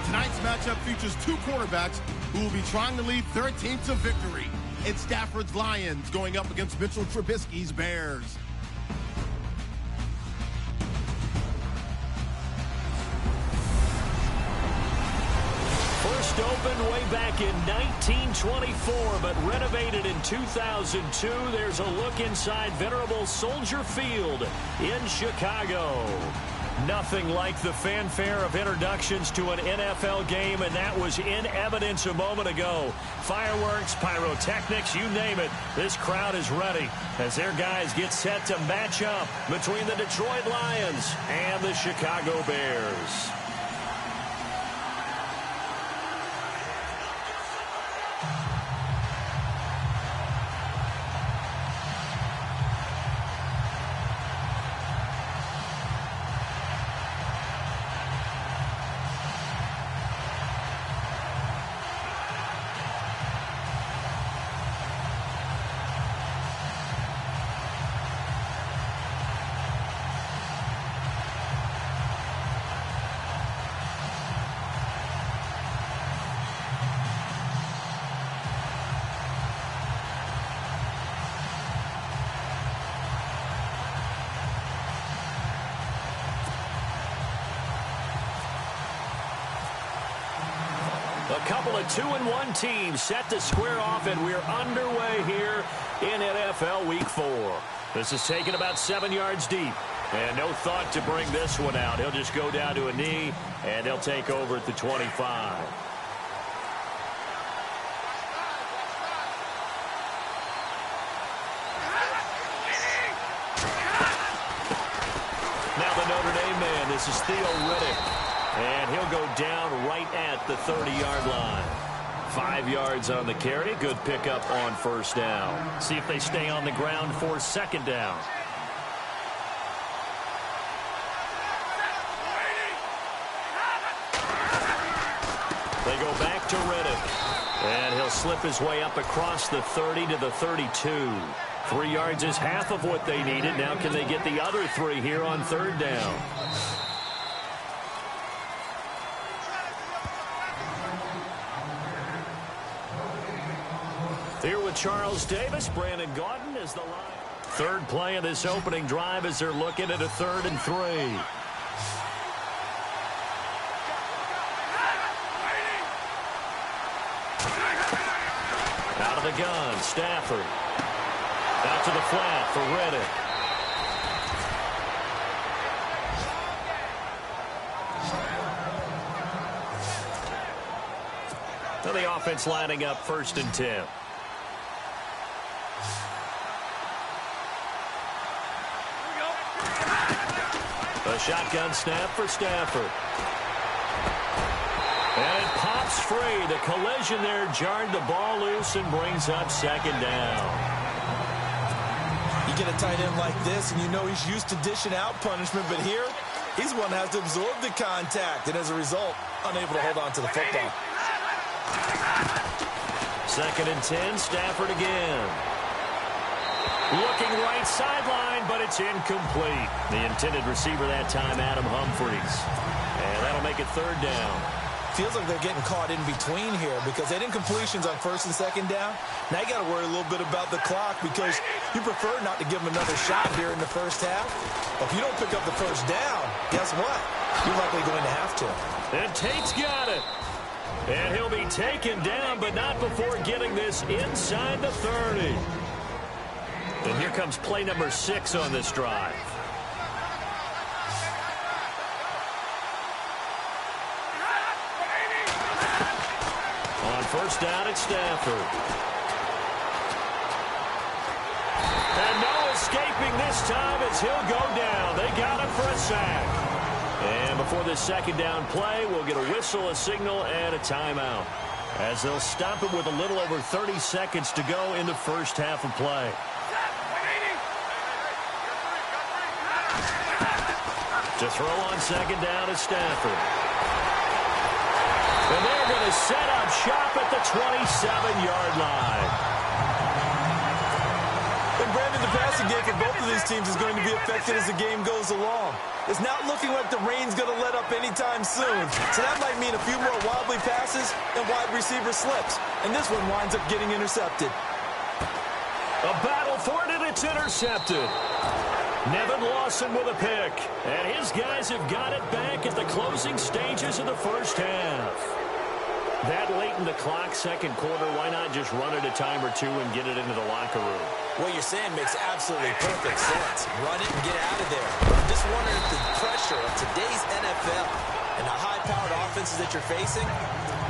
Tonight's matchup features two quarterbacks who will be trying to lead their team to victory. It's Stafford's Lions going up against Mitchell Trubisky's Bears. First opened way back in 1924, but renovated in 2002. There's a look inside venerable Soldier Field in Chicago. Nothing like the fanfare of introductions to an NFL game, and that was in evidence a moment ago. Fireworks, pyrotechnics, you name it. This crowd is ready as their guys get set to match up between the Detroit Lions and the Chicago Bears. A couple of 2-1 teams set to square off, and we're underway here in NFL Week 4. This is taken about 7 yards deep, and no thought to bring this one out. He'll just go down to a knee, and they'll take over at the 25. Now the Notre Dame man, this is Theo Riddick. And he'll go down right at the 30-yard line. 5 yards on the carry. Good pickup on first down. See if they stay on the ground for second down. They go back to Riddick. And he'll slip his way up across the 30 to the 32. 3 yards is half of what they needed. Now can they get the other 3 here on third down? Here with Charles Davis, Brandon Gaudin is the line. Third play of this opening drive as they're looking at a 3rd and 3. Out of the gun, Stafford. Out to the flat for Riddick. So the offense lining up 1st and 10. A shotgun snap for Stafford. And it pops free. The collision there jarred the ball loose and brings up second down. You get a tight end like this, and you know he's used to dishing out punishment, but here, he's one that has to absorb the contact, and as a result, unable to hold on to the football. 2nd and 10, Stafford again. Looking right sideline, but it's incomplete. The intended receiver that time, Adam Humphries. And that'll make it 3rd down. Feels like they're getting caught in between here because they didn't completions on 1st and 2nd down. Now you got to worry a little bit about the clock because you prefer not to give them another shot here in the first half. But if you don't pick up the first down, guess what? You're likely going to have to. And Tate's got it. And he'll be taken down, but not before getting this inside the 30. And here comes play number 6 on this drive. On first down, it's Stafford. And no escaping this time as he'll go down. They got him for a sack. And before this second down play, we'll get a whistle, a signal, and a timeout, as they'll stop it with a little over 30 seconds to go in the first half of play. To throw on second down is Stafford. And they're going to set up shop at the 27-yard line. And Brandon, in the passing game for both of these teams is going to be affected as the game goes along. It's not looking like the rain's going to let up anytime soon. So that might mean a few more wobbly passes and wide receiver slips. And this one winds up getting intercepted. A battle for it, and it's intercepted. Nevin Lawson with a pick. And his guys have got it back at the closing stages of the first half. That late in the clock, second quarter, why not just run it a time or two and get it into the locker room? What you're saying makes absolutely perfect sense. Run it and get out of there. But I'm just wondering if the pressure of today's NFL and the high-powered offenses that you're facing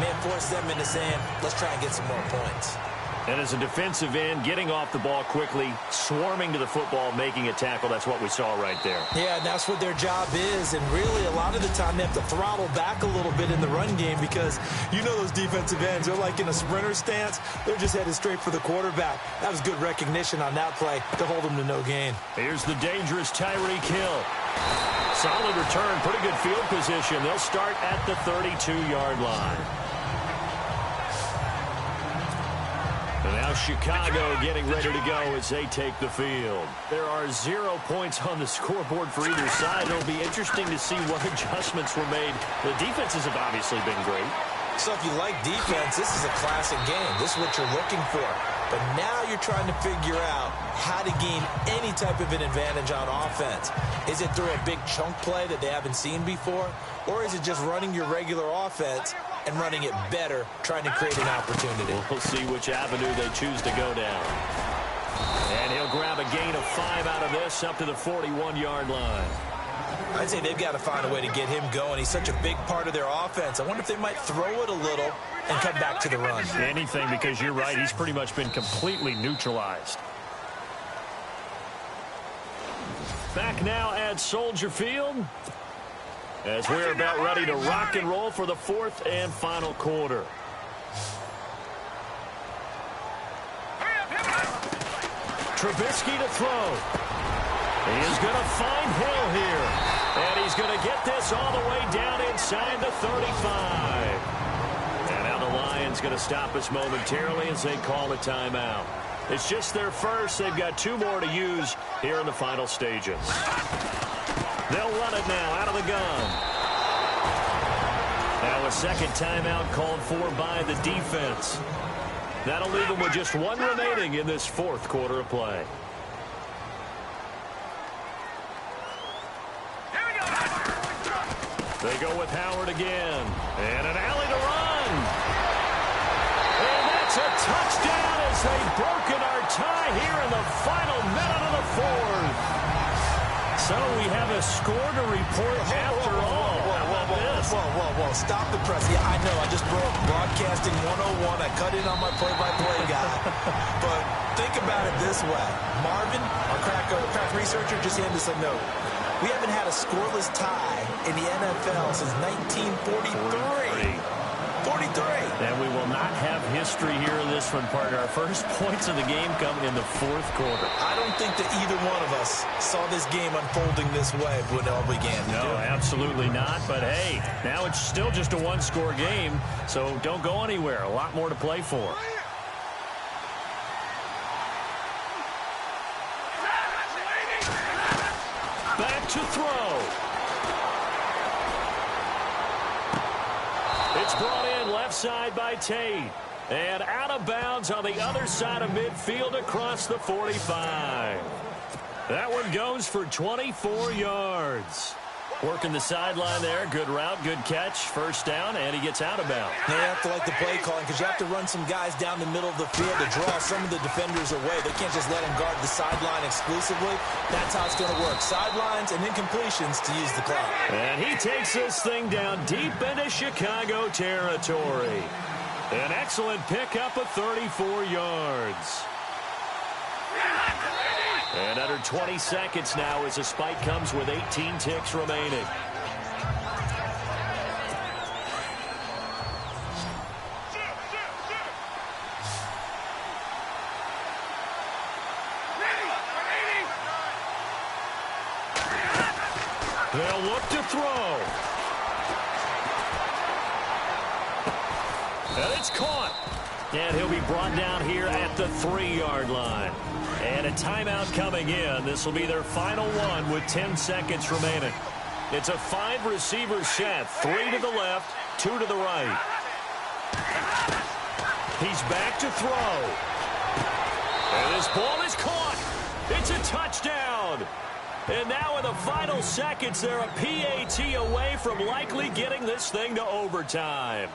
may force them into saying, let's try and get some more points. And as a defensive end, getting off the ball quickly, swarming to the football, making a tackle, that's what we saw right there. Yeah, and that's what their job is. And really, a lot of the time, they have to throttle back a little bit in the run game because you know those defensive ends, they're like in a sprinter stance. They're just headed straight for the quarterback. That was good recognition on that play to hold them to no gain. Here's the dangerous Tyreek Hill. Solid return, pretty good field position. They'll start at the 32-yard line. And now Chicago getting ready to go as they take the field. There are 0 points on the scoreboard for either side. It'll be interesting to see what adjustments were made. The defenses have obviously been great. So if you like defense, this is a classic game. This is what you're looking for. But now you're trying to figure out how to gain any type of an advantage on offense. Is it through a big chunk play that they haven't seen before? Or is it just running your regular offense and running it better, trying to create an opportunity? We'll see which avenue they choose to go down. And he'll grab a gain of 5 out of this up to the 41-yard line. I'd say they've got to find a way to get him going. He's such a big part of their offense. I wonder if they might throw it a little and come back to the run. Anything, because you're right. He's pretty much been completely neutralized. Back now at Soldier Field as we're about ready to rock and roll for the fourth and final quarter. Trubisky to throw. He is going to find Hill here. And he's going to get this all the way down inside the 35. And now the Lions going to stop us momentarily as they call a timeout. It's just their first. They've got 2 more to use here in the final stages. They'll run it now out of the gun. Now a second timeout called for by the defense. That'll leave them with just 1 remaining in this fourth quarter of play. They go with Howard again. And an alley to run. And that's a touchdown as they've broken our tie here in the final minute of the fourth. So we have a score to report after all. Whoa. Stop the press. Yeah, I know. I just broke broadcasting 101. I cut in on my play-by-play guy. But think about it this way. Marvin, our crack researcher, just handed us a note. We haven't had a scoreless tie in the NFL since 1943. 43. And we will not have history here in this one, partner. Our first points of the game come in the fourth quarter. I don't think that either one of us saw this game unfolding this way when it all began. No, absolutely not. But, hey, now it's still just a one-score game, so don't go anywhere. A lot more to play for. Back to throw. It's brought in left side by Tate. And out of bounds on the other side of midfield across the 45. That one goes for 24 yards. Working the sideline there. Good route, good catch. First down, and he gets out of bounds. They have to like the play calling because you have to run some guys down the middle of the field to draw some of the defenders away. They can't just let them guard the sideline exclusively. That's how it's going to work. Sidelines and incompletions to use the clock. And he takes this thing down deep into Chicago territory. An excellent pickup of 34 yards. And under 20 seconds now as the spike comes with 18 ticks remaining. They'll look to throw. And it's caught. And he'll be brought down here at the 3-yard line. And a timeout coming in. This will be their final one with 10 seconds remaining. It's a 5-receiver set. 3 to the left, 2 to the right. He's back to throw. And this ball is caught. It's a touchdown. And now in the final seconds, they're a PAT away from likely getting this thing to overtime.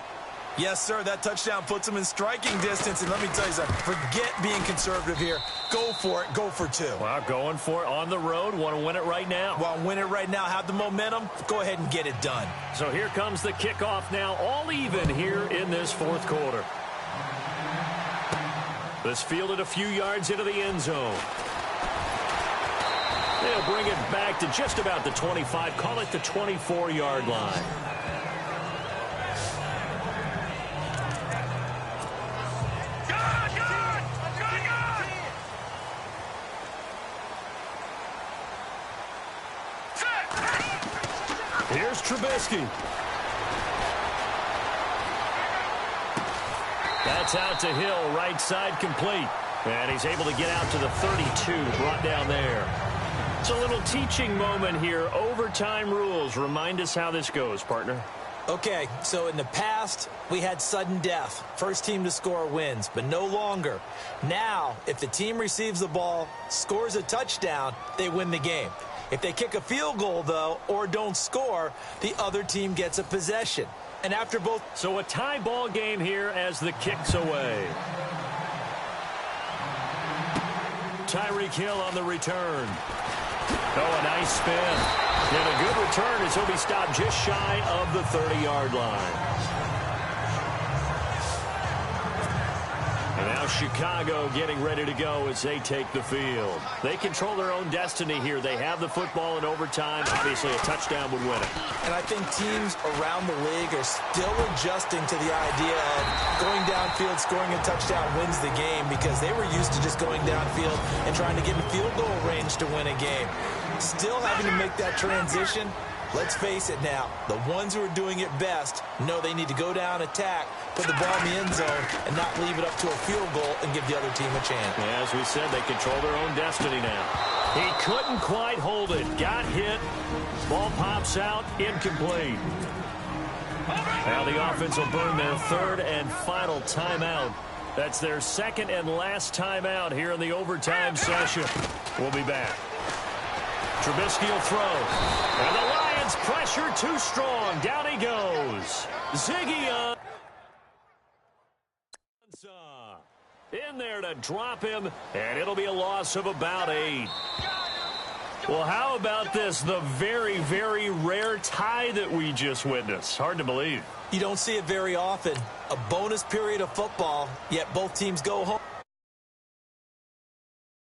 Yes, sir, that touchdown puts them in striking distance. And let me tell you something, forget being conservative here. Go for it, go for 2. Well, going for it on the road. Want to win it right now. Well, win it right now, have the momentum, go ahead and get it done. So here comes the kickoff now, all even here in this fourth quarter. This fielded a few yards into the end zone. They'll bring it back to just about the 25, call it the 24-yard line. Here's Trubisky. That's out to Hill, right side complete. And he's able to get out to the 32, brought down there. It's a little teaching moment here. Overtime rules. Remind us how this goes, partner. Okay, so in the past, we had sudden death. First team to score wins, but no longer. Now, if the team receives the ball, scores a touchdown, they win the game. If they kick a field goal, though, or don't score, the other team gets a possession. And after both... So a tie ball game here as the kick's away. Tyreek Hill on the return. Oh, a nice spin. And a good return as he'll be stopped just shy of the 30-yard line. And now Chicago getting ready to go as they take the field. They control their own destiny here. They have the football in overtime. Obviously, a touchdown would win it. And I think teams around the league are still adjusting to the idea of going downfield, scoring a touchdown wins the game, because they were used to just going downfield and trying to get in field goal range to win a game. Still having to make that transition. Let's face it now, the ones who are doing it best know they need to go down, attack, put the ball in the end zone, and not leave it up to a field goal and give the other team a chance. Yeah, as we said, they control their own destiny now. He couldn't quite hold it. Got hit. Ball pops out. Incomplete. Now the offense will burn their third and final timeout. That's their second and last timeout here in the overtime session. We'll be back. Trubisky will throw. And the Lions pressure too strong. Down he goes. Ziggy on. In there to drop him, and it'll be a loss of about 8. Well, how about this? The very, very rare tie that we just witnessed. Hard to believe. You don't see it very often. A bonus period of football, yet both teams go home.